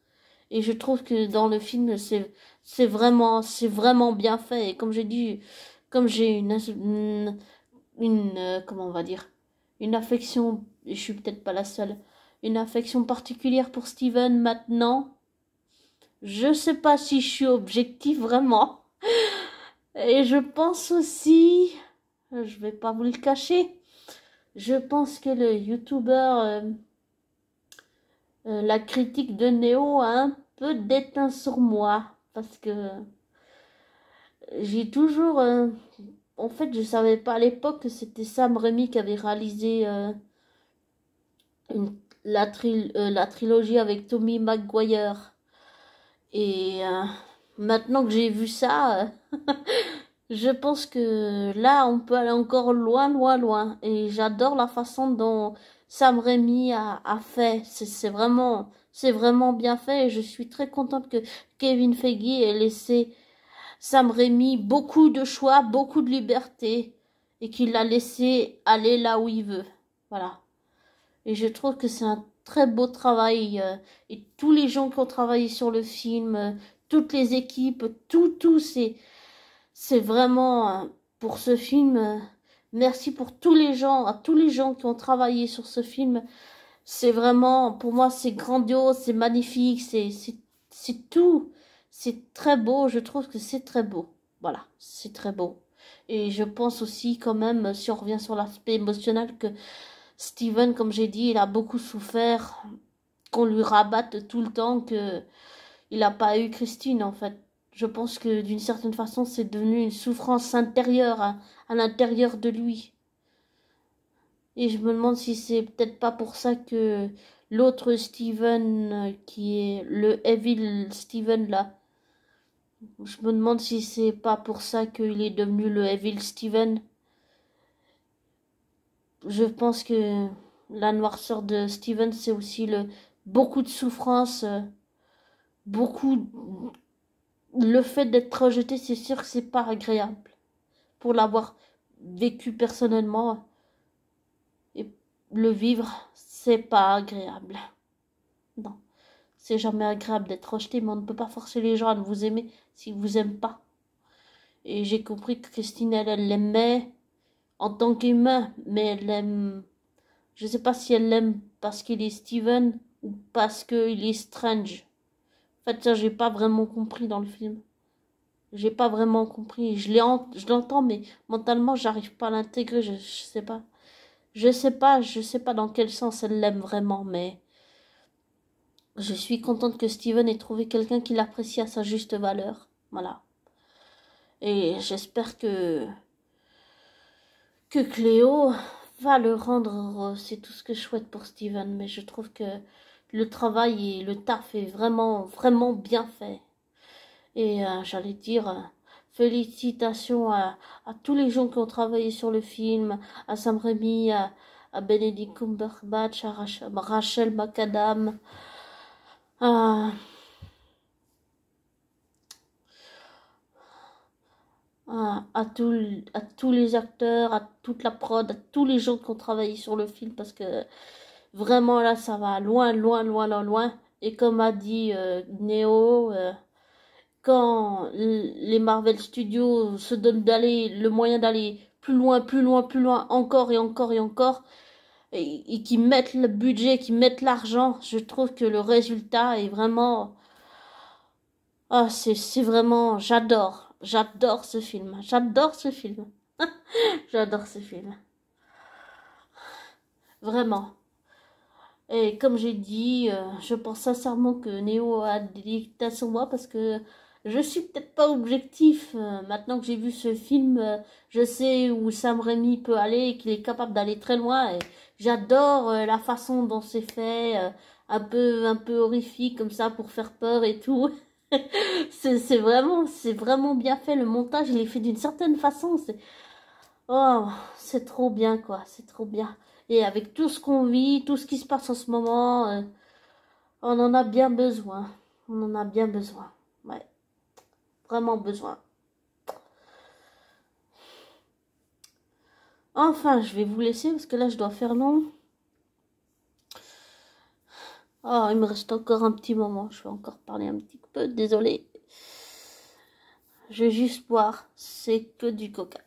A: Et je trouve que dans le film, c'est vraiment bien fait. Et comme j'ai dit, comme j'ai comment on va dire, une affection, et je suis peut-être pas la seule, une affection particulière pour Steven maintenant. Je sais pas si je suis objective vraiment. Et je pense aussi, je vais pas vous le cacher, je pense que le youtubeur, la critique de Néo a un peu déteint sur moi. Parce que j'ai toujours... en fait, je savais pas à l'époque que c'était Sam Raimi qui avait réalisé la trilogie avec Tommy Maguire. Et maintenant que j'ai vu ça, je pense que là, on peut aller encore loin. Et j'adore la façon dont Sam Raimi a fait. C'est vraiment bien fait. Et je suis très contente que Kevin Feige ait laissé Sam Raimi beaucoup de choix, beaucoup de liberté. Et qu'il l'a laissé aller là où il veut. Voilà. Et je trouve que c'est un très beau travail. Et tous les gens qui ont travaillé sur le film, toutes les équipes, tout, c'est vraiment pour ce film. Merci pour à tous les gens qui ont travaillé sur ce film. C'est vraiment, pour moi, c'est grandiose, c'est magnifique, c'est tout. C'est très beau, je trouve que c'est très beau. Voilà, c'est très beau. Et je pense aussi quand même, si on revient sur l'aspect émotionnel, que Steven, comme j'ai dit, il a beaucoup souffert, qu'on lui rabatte tout le temps que il n'a pas eu Christine, en fait. Je pense que d'une certaine façon, c'est devenu une souffrance intérieure à l'intérieur de lui. Et je me demande si c'est peut-être pas pour ça que l'autre Steven, qui est le Evil Steven là, je me demande si c'est pas pour ça qu'il est devenu le Evil Steven. Je pense que la noirceur de Steven, c'est aussi beaucoup de souffrance, beaucoup. Le fait d'être rejeté, c'est sûr que c'est pas agréable. Pour l'avoir vécu personnellement et le vivre, c'est pas agréable. Non, c'est jamais agréable d'être rejeté, mais on ne peut pas forcer les gens à vous aimer s'ils vous aiment pas. Et j'ai compris que Christine, elle l'aimait en tant qu'humain, mais elle l'aime. Je sais pas si elle l'aime parce qu'il est Steven ou parce qu'il est Strange. En fait, ça, j'ai pas vraiment compris dans le film. J'ai pas vraiment compris. Je l'entends, mais mentalement, j'arrive pas à l'intégrer. Je sais pas. Je sais pas dans quel sens elle l'aime vraiment, mais je suis contente que Steven ait trouvé quelqu'un qui l'apprécie à sa juste valeur. Voilà. Et j'espère que Cléo va le rendre heureux. C'est tout ce que je souhaite pour Steven, mais je trouve que le travail et le taf est vraiment bien fait. Et j'allais dire félicitations à tous les gens qui ont travaillé sur le film, à Sam Raimi, à Benedict Cumberbatch, à Rachel McAdams, à, à tous les acteurs, à toute la prod, à tous les gens qui ont travaillé sur le film, parce que vraiment là, ça va loin, loin, loin, loin, loin. Et comme a dit Neo, quand les Marvel Studios se donnent le moyen d'aller plus loin, plus loin, plus loin, encore et encore et encore, et qui mettent le budget, qui mettent l'argent, je trouve que le résultat est vraiment... Ah, c'est vraiment... J'adore ce film. J'adore ce film. J'adore ce film. Vraiment. Et comme j'ai dit, je pense sincèrement que Neo a des dictats sur moi parce que je suis peut-être pas objectif. Maintenant que j'ai vu ce film, je sais où Sam Raimi peut aller et qu'il est capable d'aller très loin. Et j'adore la façon dont c'est fait, un peu horrifique comme ça pour faire peur et tout. C'est vraiment bien fait. Le montage, il est fait d'une certaine façon. Oh, c'est trop bien, quoi. C'est trop bien. Et avec tout ce qu'on vit, tout ce qui se passe en ce moment, on en a bien besoin. On en a bien besoin. Ouais, vraiment besoin. Enfin, je vais vous laisser parce que là, je dois faire long. Oh, il me reste encore un petit moment. Je vais encore parler un petit peu. Désolée. Je vais juste boire. C'est que du coca.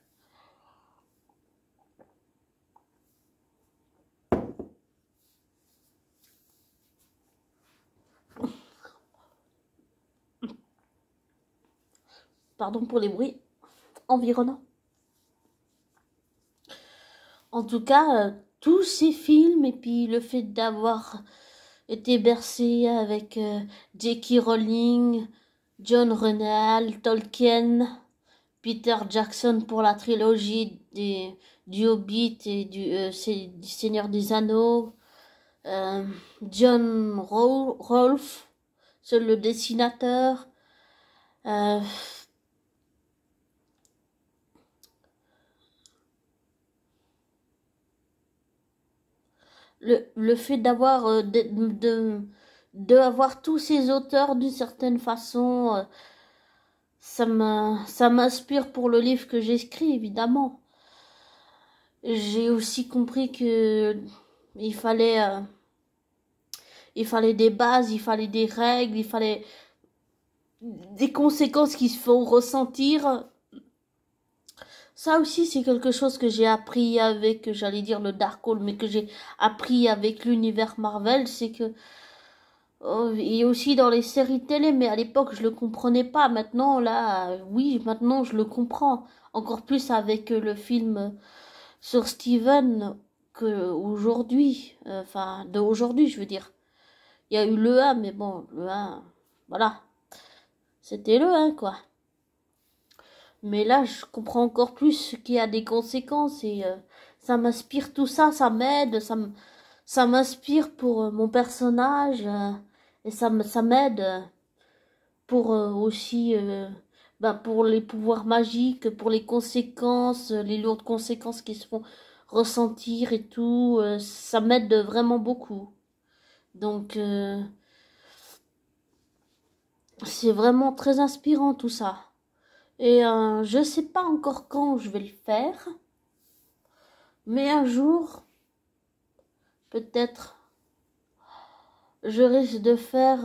A: Pardon pour les bruits environnants. En tout cas, tous ces films et puis le fait d'avoir été bercé avec J.K. Rowling, John Renal, Tolkien, Peter Jackson pour la trilogie du Hobbit et du Seigneur des Anneaux, John Rolfe, seul le dessinateur, euh, le fait d'avoir de avoir tous ces auteurs d'une certaine façon, ça m'inspire pour le livre que j'écris, évidemment. J'ai aussi compris que il fallait des bases, il fallait des règles, il fallait des conséquences qui se font ressentir. Ça aussi, c'est quelque chose que j'ai appris avec, j'allais dire le Darkhold, mais que j'ai appris avec l'univers Marvel, c'est que et aussi dans les séries télé, mais à l'époque je le comprenais pas. Maintenant, là, oui, maintenant je le comprends. Encore plus avec le film sur Steven que aujourd'hui, enfin de aujourd'hui, je veux dire. Il y a eu le 1, mais bon, le 1, voilà, c'était le 1, quoi. Mais là, je comprends encore plus qu'il y a des conséquences et ça m'inspire tout ça, ça m'aide, ça m'inspire pour mon personnage et ça m'aide pour aussi pour les pouvoirs magiques, pour les conséquences, les lourdes conséquences qui se font ressentir et tout, ça m'aide vraiment beaucoup. Donc c'est vraiment très inspirant tout ça. Et je sais pas encore quand je vais le faire, mais un jour, peut-être, je risque de faire,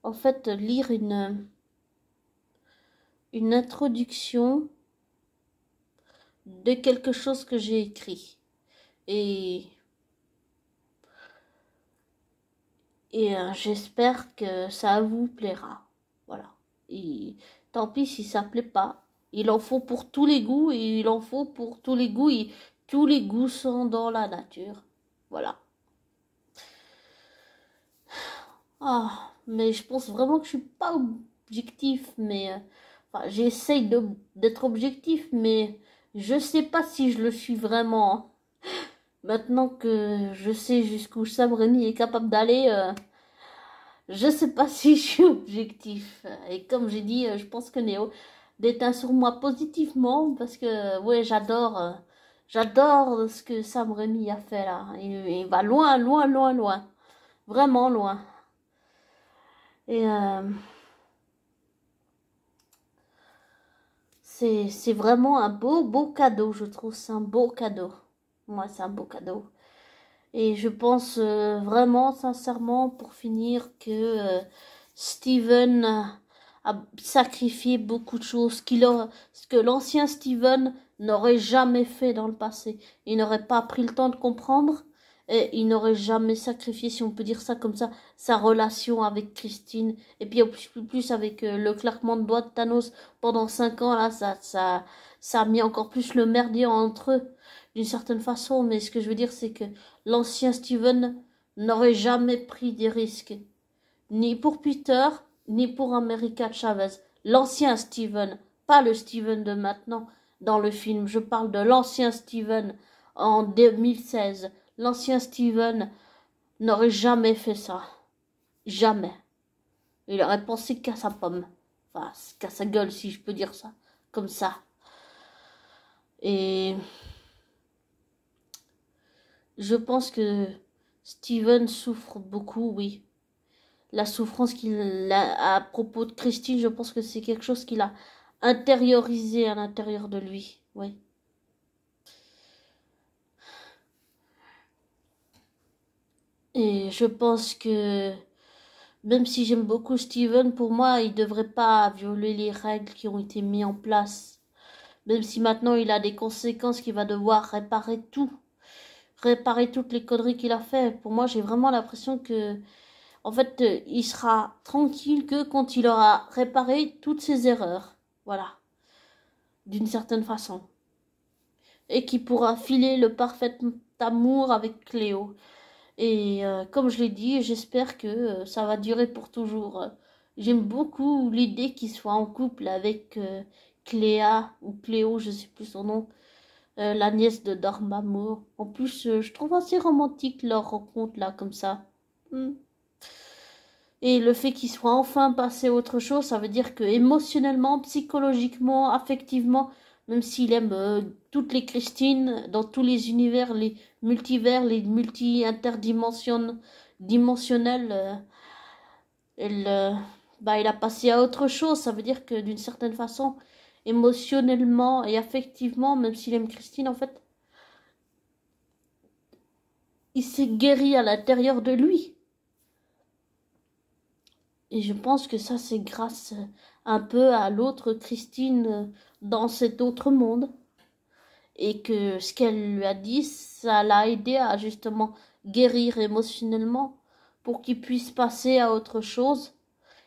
A: en fait, lire une introduction de quelque chose que j'ai écrit. Et j'espère que ça vous plaira. Voilà. Et tant pis si ça plaît pas. Il en faut pour tous les goûts et il en faut pour tous les goûts. Et tous les goûts sont dans la nature. Voilà. Ah, mais je pense vraiment que je suis pas objectif. Mais enfin, j'essaye d'être objectif, mais je sais pas si je le suis vraiment. Maintenant que je sais jusqu'où Sam Raimi est capable d'aller. Je sais pas si je suis objectif. Et comme j'ai dit, je pense que Néo déteint sur moi positivement parce que, ouais, J'adore ce que Sam Raimi a fait là. Il va loin, loin, loin, loin. Vraiment loin. Et c'est vraiment un beau, beau cadeau, je trouve. C'est un beau cadeau. Moi, c'est un beau cadeau. Et je pense vraiment, sincèrement, pour finir, que Steven a sacrifié beaucoup de choses ce que l'ancien Steven n'aurait jamais fait dans le passé. Il n'aurait pas pris le temps de comprendre et il n'aurait jamais sacrifié, si on peut dire ça comme ça, sa relation avec Christine. Et puis au plus avec le claquement de doigts de Thanos pendant 5 ans, là, ça a mis encore plus le merdier entre eux, d'une certaine façon. Mais ce que je veux dire, c'est que l'ancien Steven n'aurait jamais pris des risques, ni pour Peter, ni pour America Chavez. L'ancien Steven, pas le Steven de maintenant dans le film. Je parle de l'ancien Steven en 2016. L'ancien Steven n'aurait jamais fait ça. Jamais. Il aurait pensé qu'à sa pomme. Enfin, qu'à sa gueule, si je peux dire ça. Comme ça. Et je pense que Steven souffre beaucoup, oui. La souffrance qu'il a à propos de Christine, je pense que c'est quelque chose qu'il a intériorisé à l'intérieur de lui, oui. Et je pense que même si j'aime beaucoup Steven, pour moi, il ne devrait pas violer les règles qui ont été mises en place. Même si maintenant il a des conséquences qu'il va devoir réparer tout. Réparer toutes les conneries qu'il a fait. Pour moi, j'ai vraiment l'impression que en fait, il sera tranquille que quand il aura réparé toutes ses erreurs. Voilà. D'une certaine façon. Et qui pourra filer le parfait amour avec Cléo. Et comme je l'ai dit, j'espère que ça va durer pour toujours. J'aime beaucoup l'idée qu'il soit en couple avec Cléa ou Cléo, je sais plus son nom, la nièce de Dormammu. En plus, je trouve assez romantique leur rencontre là, comme ça. Hmm. Et le fait qu'il soit enfin passé à autre chose, ça veut dire que émotionnellement, psychologiquement, affectivement, même s'il aime toutes les Christine, dans tous les univers, les multivers, les multi-interdimensionnels, il a passé à autre chose. Ça veut dire que d'une certaine façon, émotionnellement et affectivement, même s'il aime Christine, en fait, il s'est guéri à l'intérieur de lui. Et je pense que ça, c'est grâce un peu à l'autre Christine dans cet autre monde. Et que ce qu'elle lui a dit, ça l'a aidé à justement guérir émotionnellement pour qu'il puisse passer à autre chose.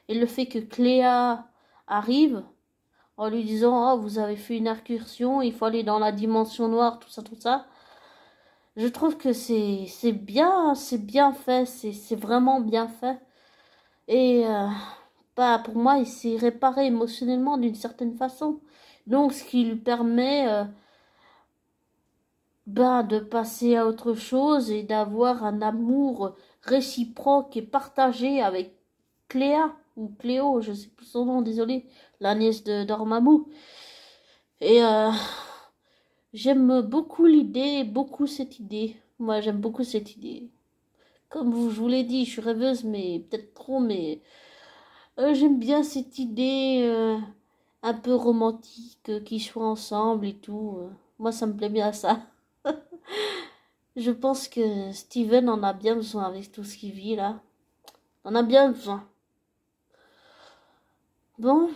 A: Et le fait que Cléa arrive en lui disant « Oh, vous avez fait une incursion, il faut aller dans la dimension noire, tout ça. » Je trouve que c'est bien fait, c'est vraiment bien fait. Et pour moi, il s'est réparé émotionnellement d'une certaine façon. Donc, ce qui lui permet de passer à autre chose et d'avoir un amour réciproque et partagé avec Cléa, ou Cléo, je sais plus son nom, désolé, la nièce de Dormammu. Et j'aime beaucoup cette idée. Moi, j'aime beaucoup cette idée. Comme je vous l'ai dit, je suis rêveuse, mais peut-être trop, mais j'aime bien cette idée un peu romantique, qu'ils soient ensemble et tout. Moi, ça me plaît bien ça. Je pense que Steven en a bien besoin avec tout ce qu'il vit là. On a bien besoin. Bon,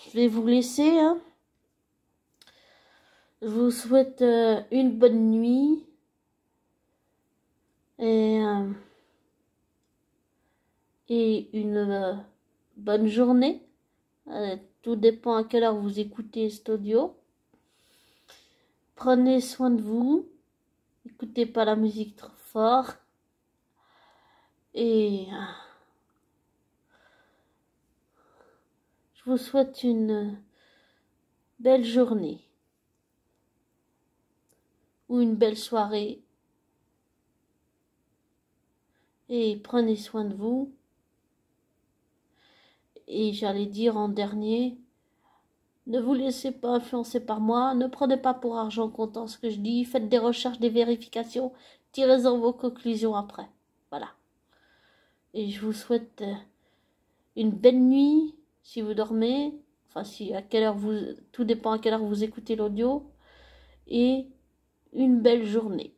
A: je vais vous laisser. Hein. Je vous souhaite une bonne nuit. Et, une bonne journée. Tout dépend à quelle heure vous écoutez cet audio. Prenez soin de vous. Écoutez pas la musique trop fort. Et je vous souhaite une belle journée. Ou une belle soirée. Et prenez soin de vous. Et j'allais dire en dernier, Ne vous laissez pas influencer par moi. Ne prenez pas pour argent comptant ce que je dis. Faites des recherches, des vérifications. Tirez-en vos conclusions après. Voilà. Et je vous souhaite une belle nuit si vous dormez. Enfin, si à quelle heure vous... Tout dépend à quelle heure vous écoutez l'audio. Et une belle journée.